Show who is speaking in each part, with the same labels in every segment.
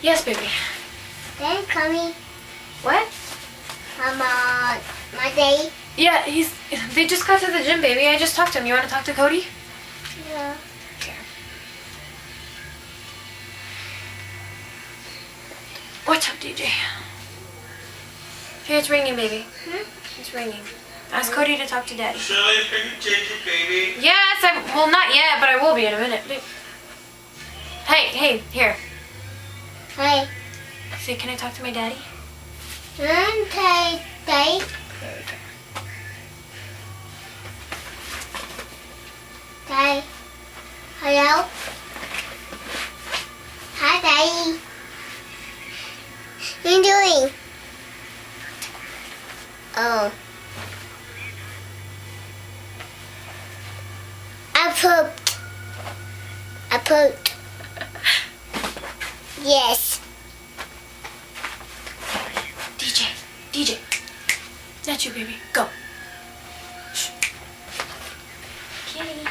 Speaker 1: Yes, baby.
Speaker 2: Then coming.
Speaker 1: What?
Speaker 2: My day.
Speaker 1: Yeah, they just got to the gym, baby. I just talked to him. You want to talk to Cody?
Speaker 2: Yeah.
Speaker 1: Okay. What's up, DJ? Hey, it's ringing, baby. It's ringing. Ask Cody to talk to Daddy.
Speaker 3: Shelly, can you change it, baby?
Speaker 1: Yes, well, not yet, but I will be in a minute. Hey, here.
Speaker 2: Hey.
Speaker 1: Say, can I talk to my daddy?
Speaker 2: Day. Day. Hello. Hi, Daddy. What are you doing? Oh. I pooped. Yes.
Speaker 1: DJ. That's you, baby. Go. Shh. Kitty.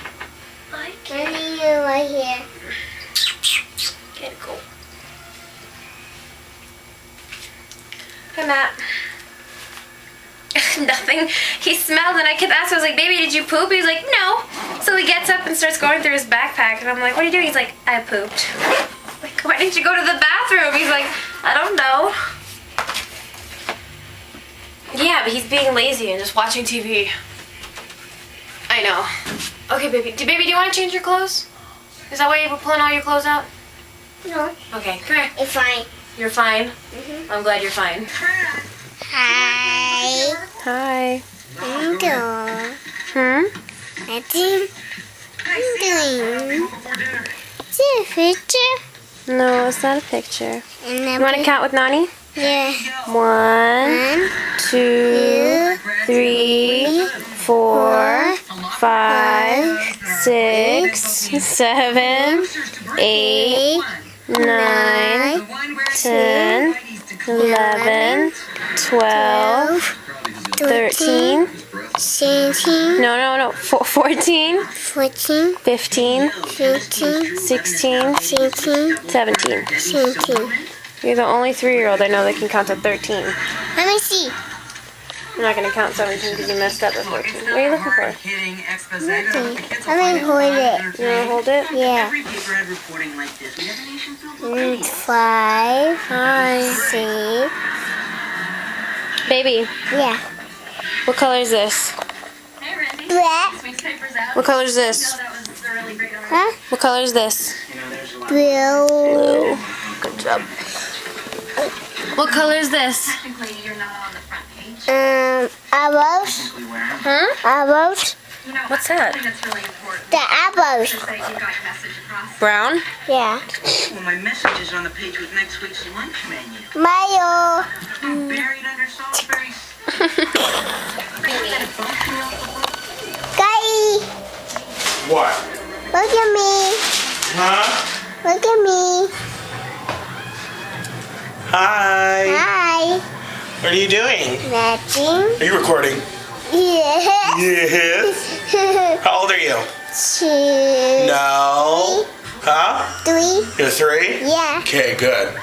Speaker 1: Hi, kitty.
Speaker 2: What are you right here?
Speaker 1: Get go. Hey, Matt. Nothing. He smelled and I kept asking, I was like, baby, did you poop? He was like, no. So he gets up and starts going through his backpack and I'm like, what are you doing? He's like, I pooped. Like, why didn't you go to the bathroom? He's like, I don't know. Yeah, but he's being lazy and just watching TV. I know. Okay, baby. Baby, do you want to change your clothes? Is that why you were pulling all your clothes out?
Speaker 2: No.
Speaker 1: Okay, come here.
Speaker 2: It's fine.
Speaker 1: You're fine? I'm glad you're fine.
Speaker 2: Hi.
Speaker 1: Hi.
Speaker 2: I'm doing.
Speaker 1: Hmm?
Speaker 2: I'm doing. Is it a picture?
Speaker 1: No, it's not a picture.
Speaker 2: And
Speaker 1: You want to count with Nani?
Speaker 2: Yeah.
Speaker 1: 1, 2, 3, 4, 5, 6, 7, 8, 9, 10, 11, 12, 13.
Speaker 2: 17,
Speaker 1: No. 14,
Speaker 2: 14,
Speaker 1: 15,
Speaker 2: 15,
Speaker 1: 16,
Speaker 2: 16,
Speaker 1: 17.
Speaker 2: 17.
Speaker 1: You're the only 3-year-old I know that can count to 13.
Speaker 2: Let me see.
Speaker 1: I'm not going to count 17 because you messed up at 14. What are you looking for?
Speaker 2: Let me hold it.
Speaker 1: You want to hold it?
Speaker 2: Yeah. 5,
Speaker 1: Hi.
Speaker 2: 6.
Speaker 1: Baby,
Speaker 2: Yeah.
Speaker 1: what color is this?
Speaker 2: Black.
Speaker 1: What color is this?
Speaker 2: Huh?
Speaker 1: What color is this?
Speaker 2: Blue.
Speaker 1: Blue. Good job. What color is this?
Speaker 2: Apples.
Speaker 1: Huh?
Speaker 2: Apples.
Speaker 1: What's that?
Speaker 2: The apples.
Speaker 1: Brown?
Speaker 2: Yeah.
Speaker 4: Well, my message is on the page with next week's lunch menu.
Speaker 2: Mayo.
Speaker 4: Buried under Salisbury.
Speaker 2: Guy.
Speaker 3: What?
Speaker 2: Look at me.
Speaker 3: Huh?
Speaker 2: Look at me.
Speaker 3: Hi.
Speaker 2: Hi.
Speaker 3: What are you doing?
Speaker 2: Nothing.
Speaker 3: Are you recording?
Speaker 2: Yes.
Speaker 3: Yes. How old are you?
Speaker 2: 2,
Speaker 3: No. Huh?
Speaker 2: 3.
Speaker 3: You're 3?
Speaker 2: Yeah.
Speaker 3: Okay, good.